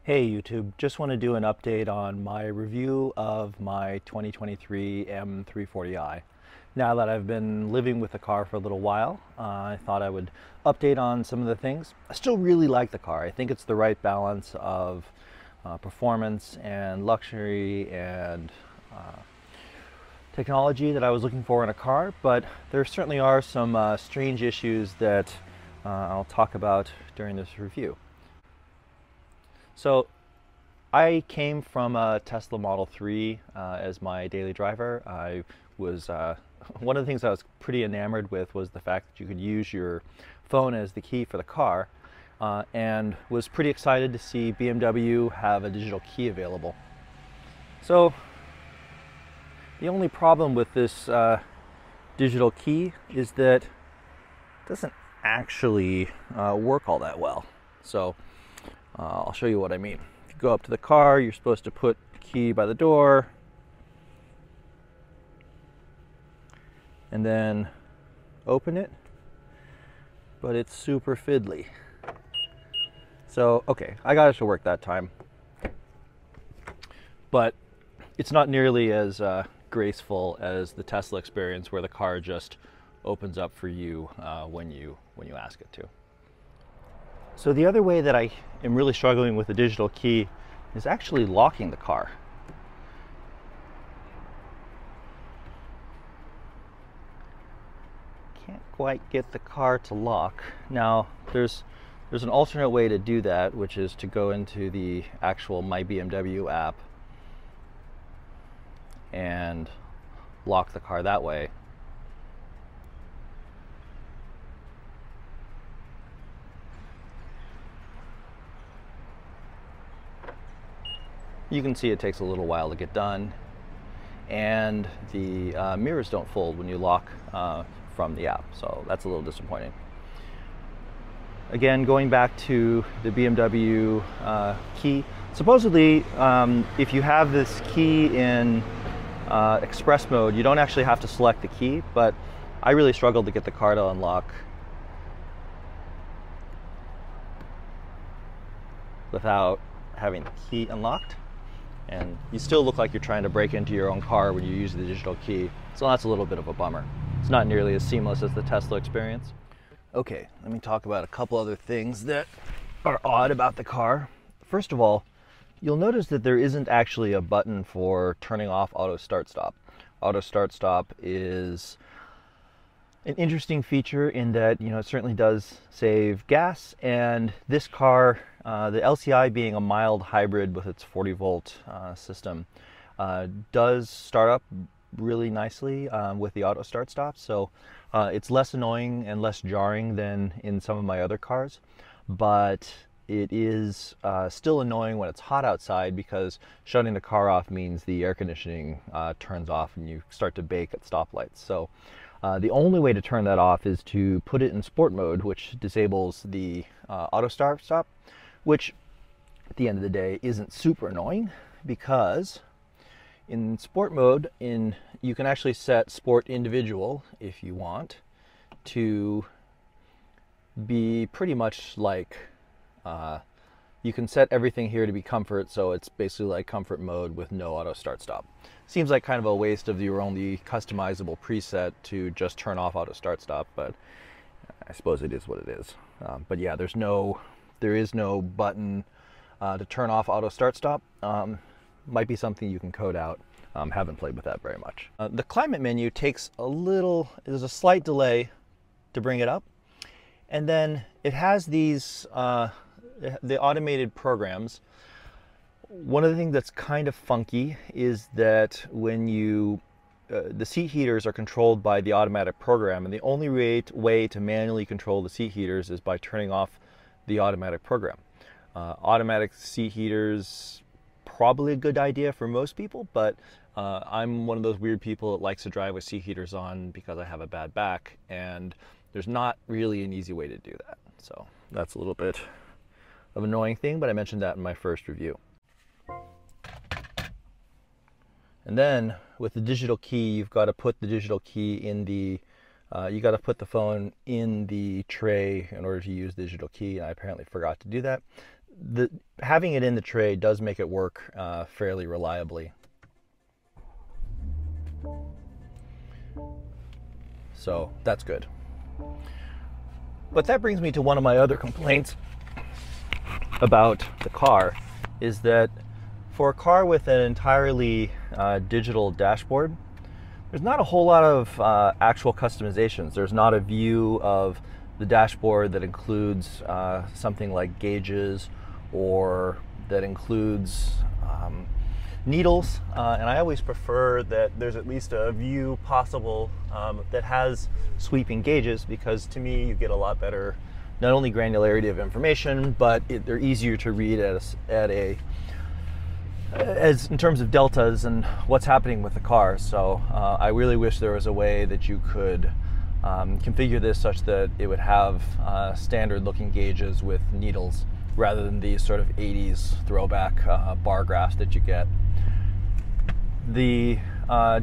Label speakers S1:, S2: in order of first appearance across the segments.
S1: Hey YouTube, just want to do an update on my review of my 2023 M340i. Now that I've been living with the car for a little while, I thought I would update on some of the things. I still really like the car. I think it's the right balance of performance and luxury and technology that I was looking for in a car, but there certainly are some strange issues that I'll talk about during this review. So I came from a Tesla Model 3 as my daily driver. I was one of the things I was pretty enamored with was the fact that you could use your phone as the key for the car, and was pretty excited to see BMW have a digital key available. So the only problem with this digital key is that it doesn't actually work all that well. So I'll show you what I mean. If you go up to the car, you're supposed to put the key by the door and then open it, but it's super fiddly. So, okay, I got it to work that time, but it's not nearly as graceful as the Tesla experience where the car just opens up for you when you ask it to. So the other way that I am really struggling with the digital key is actually locking the car. Can't quite get the car to lock. Now there's an alternate way to do that, which is to go into the actual My BMW app and lock the car that way. You can see it takes a little while to get done, and the mirrors don't fold when you lock from the app, so that's a little disappointing. Again, going back to the BMW key, supposedly if you have this key in express mode, you don't actually have to select the key, but I really struggled to get the car to unlock without having the key unlocked. And you still look like you're trying to break into your own car when you use the digital key. So that's a little bit of a bummer. It's not nearly as seamless as the Tesla experience. Okay, let me talk about a couple other things that are odd about the car. First of all, you'll notice that there isn't actually a button for turning off auto start stop. Auto start stop is an interesting feature in that, you know, it certainly does save gas, and this car, the LCI being a mild hybrid with its 40-volt system, does start up really nicely with the auto start stop. So it's less annoying and less jarring than in some of my other cars, but it is still annoying when it's hot outside because shutting the car off means the air conditioning turns off and you start to bake at stoplights. So the only way to turn that off is to put it in sport mode, which disables the auto start stop, which at the end of the day isn't super annoying, because in sport mode you can actually set sport individual if you want to be pretty much like you can set everything here to be comfort, so it's basically like comfort mode with no auto start stop. Seems like kind of a waste of your only customizable preset to just turn off auto start stop, but I suppose it is what it is. But yeah, there is no button to turn off auto start stop. Might be something you can code out. Haven't played with that very much. The climate menu takes there's a slight delay to bring it up, and then it has these the automated programs. One of the things that's kind of funky is that when the seat heaters are controlled by the automatic program, and the only way to manually control the seat heaters is by turning off the automatic program. Automatic seat heaters, probably a good idea for most people, but I'm one of those weird people that likes to drive with seat heaters on because I have a bad back, and there's not really an easy way to do that. So that's a little bit of an annoying thing, but I mentioned that in my first review. And then with the digital key, you've got to put the digital key in the you got to put the phone in the tray in order to use the digital key, and I apparently forgot to do that. having it in the tray does make it work fairly reliably. So that's good. But that brings me to one of my other complaints about the car, is that for a car with an entirely digital dashboard, there's not a whole lot of actual customizations. There's not a view of the dashboard that includes something like gauges, or that includes needles, and I always prefer that there's at least a view possible that has sweeping gauges, because to me you get a lot better not only granularity of information, but they're easier to read as in terms of deltas and what's happening with the car. So I really wish there was a way that you could configure this such that it would have standard looking gauges with needles, rather than these sort of 80s throwback bar graphs that you get. The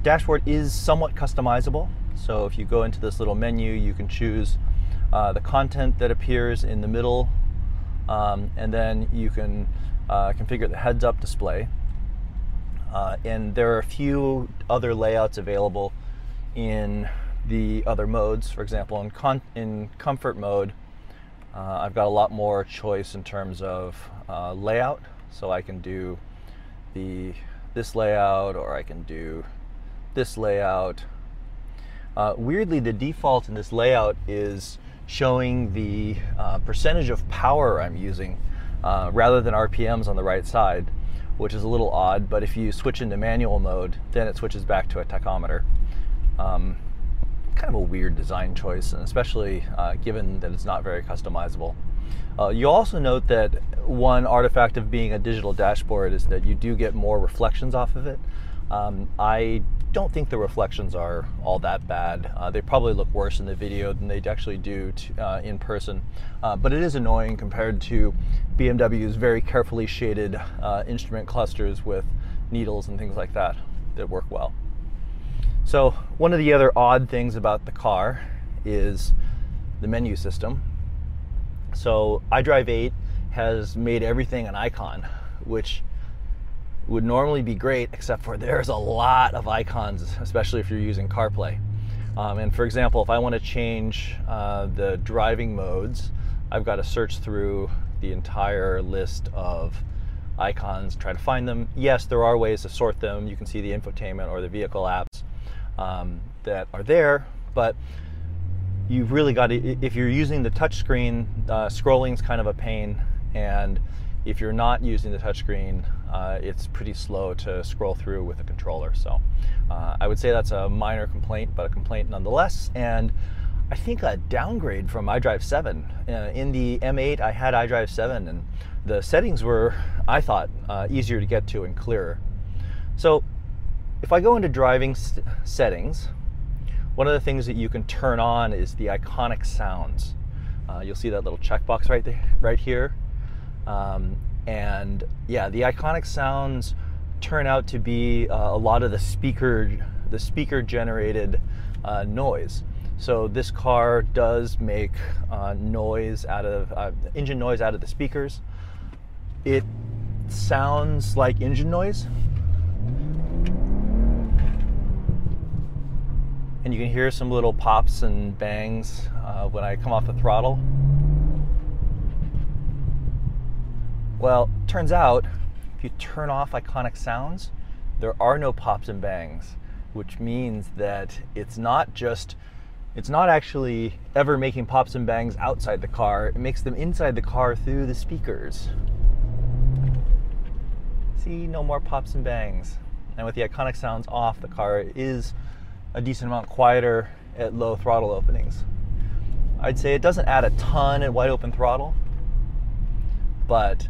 S1: dashboard is somewhat customizable. So if you go into this little menu, you can choose the content that appears in the middle, and then you can configure the heads-up display. And there are a few other layouts available in the other modes. For example, in comfort mode, I've got a lot more choice in terms of layout. So I can do this layout, or I can do this layout. Weirdly, the default in this layout is showing the percentage of power I'm using rather than RPMs on the right side, which is a little odd. But if you switch into manual mode, then it switches back to a tachometer. Kind of a weird design choice, and especially given that it's not very customizable. You'll also note that one artifact of being a digital dashboard is that you do get more reflections off of it. I don't think the reflections are all that bad. They probably look worse in the video than they actually do in person, but it is annoying compared to BMW's very carefully shaded instrument clusters with needles and things like that that work well. So one of the other odd things about the car is the menu system. So iDrive 8 has made everything an icon, which would normally be great, except for there's a lot of icons, especially if you're using CarPlay. And for example, if I want to change the driving modes, I've got to search through the entire list of icons, try to find them. Yes, there are ways to sort them. You can see the infotainment or the vehicle apps that are there, but you've really got to, if you're using the touchscreen, scrolling's kind of a pain, and if you're not using the touchscreen, it's pretty slow to scroll through with a controller. So I would say that's a minor complaint, but a complaint nonetheless, and I think a downgrade from iDrive 7. In the M8, I had iDrive 7, and the settings were, I thought, easier to get to and clearer. So if I go into driving settings, one of the things that you can turn on is the iconic sounds. You'll see that little checkbox right here. And yeah, the iconic sounds turn out to be a lot of the speaker generated noise. So this car does make noise out of engine noise out of the speakers. It sounds like engine noise, and you can hear some little pops and bangs when I come off the throttle. Well, turns out if you turn off iconic sounds, there are no pops and bangs, which means that it's not actually ever making pops and bangs outside the car. It makes them inside the car through the speakers. See, no more pops and bangs. And with the iconic sounds off, the car is a decent amount quieter at low throttle openings. I'd say it doesn't add a ton at wide open throttle, but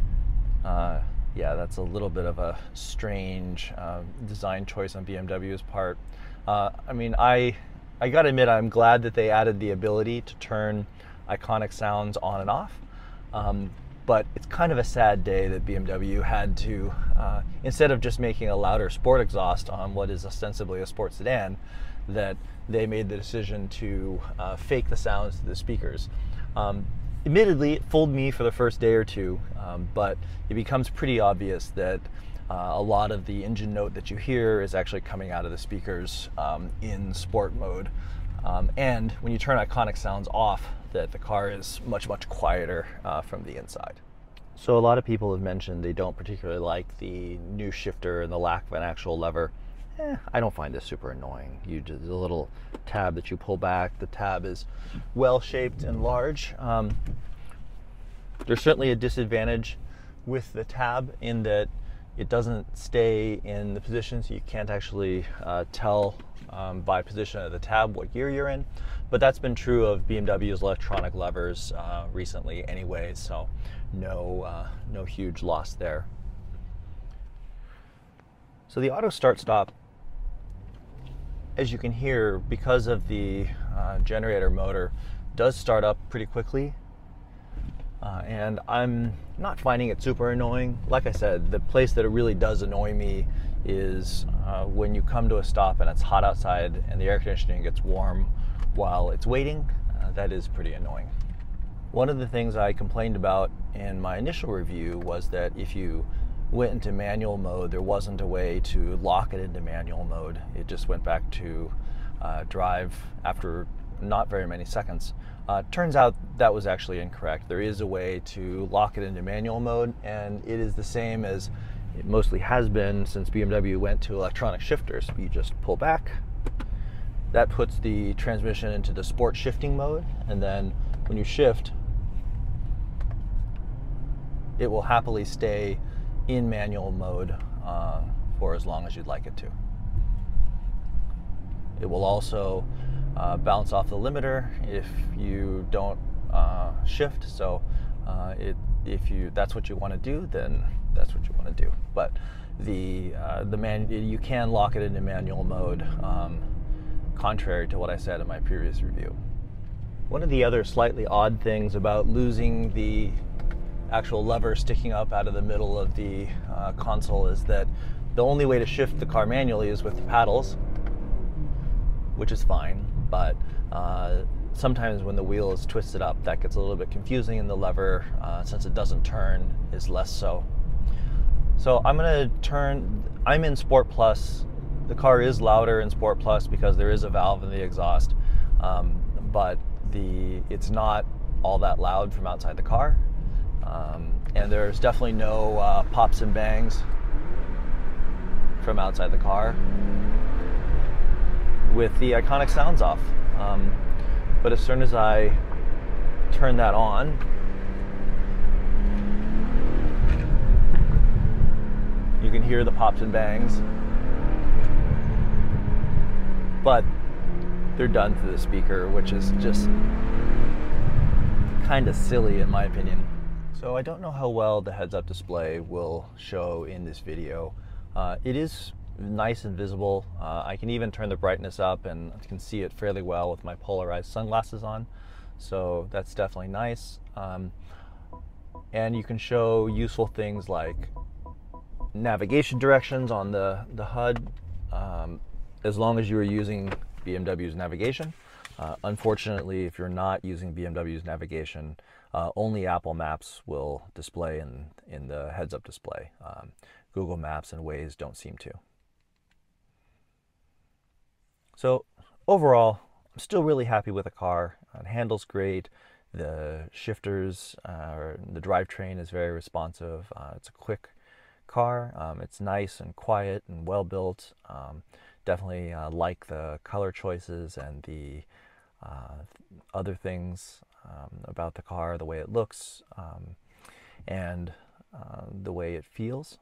S1: yeah, that's a little bit of a strange design choice on BMW's part. I mean, I gotta admit, I'm glad that they added the ability to turn iconic sounds on and off, but it's kind of a sad day that BMW had to, instead of just making a louder sport exhaust on what is ostensibly a sports sedan, that they made the decision to fake the sounds to the speakers. Admittedly, it fooled me for the first day or two, but it becomes pretty obvious that a lot of the engine note that you hear is actually coming out of the speakers in sport mode. And when you turn iconic sounds off, that the car is much, much quieter from the inside. So a lot of people have mentioned they don't particularly like the new shifter and the lack of an actual lever. I don't find this super annoying. There's a little tab that you pull back. The tab is well shaped and large. There's certainly a disadvantage with the tab in that it doesn't stay in the position, so you can't actually tell by position of the tab what gear you're in. But that's been true of BMW's electronic levers recently anyway, so no huge loss there. So the auto start stop, as you can hear, because of the generator motor, does start up pretty quickly. And I'm not finding it super annoying. Like I said, the place that it really does annoy me is when you come to a stop and it's hot outside and the air conditioning gets warm while it's waiting. That is pretty annoying. One of the things I complained about in my initial review was that if you went into manual mode, there wasn't a way to lock it into manual mode. It just went back to drive after not very many seconds. Turns out that was actually incorrect. There is a way to lock it into manual mode, and it is the same as it mostly has been since BMW went to electronic shifters. You just pull back. That puts the transmission into the sport shifting mode, and then when you shift, it will happily stay in manual mode for as long as you'd like it to. It will also bounce off the limiter if you don't shift. So if that's what you want to do, then that's what you want to do. But you can lock it into manual mode, contrary to what I said in my previous review. One of the other slightly odd things about losing the actual lever sticking up out of the middle of the console is that the only way to shift the car manually is with the paddles, which is fine, but sometimes when the wheel is twisted up, that gets a little bit confusing, and the lever, since it doesn't turn, is less so. So I'm in Sport Plus. The car is louder in Sport Plus because there is a valve in the exhaust, but it's not all that loud from outside the car. And there's definitely no pops and bangs from outside the car with the iconic sounds off. But as soon as I turn that on, you can hear the pops and bangs, but they're done through the speaker, which is just kind of silly in my opinion. So I don't know how well the heads-up display will show in this video. It is nice and visible. I can even turn the brightness up and I can see it fairly well with my polarized sunglasses on. So that's definitely nice. And you can show useful things like navigation directions on the HUD, as long as you are using BMW's navigation. Unfortunately, if you're not using BMW's navigation, only Apple Maps will display in the heads-up display. Google Maps and Waze don't seem to. So overall, I'm still really happy with the car. It handles great. The shifters, the drivetrain is very responsive. It's a quick car. It's nice and quiet and well built. Definitely like the color choices and the other things about the car, the way it looks, and the way it feels.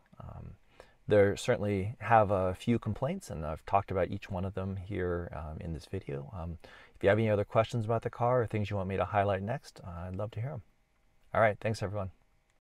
S1: There certainly have a few complaints, and I've talked about each one of them here in this video. If you have any other questions about the car or things you want me to highlight next, I'd love to hear them. All right, thanks everyone.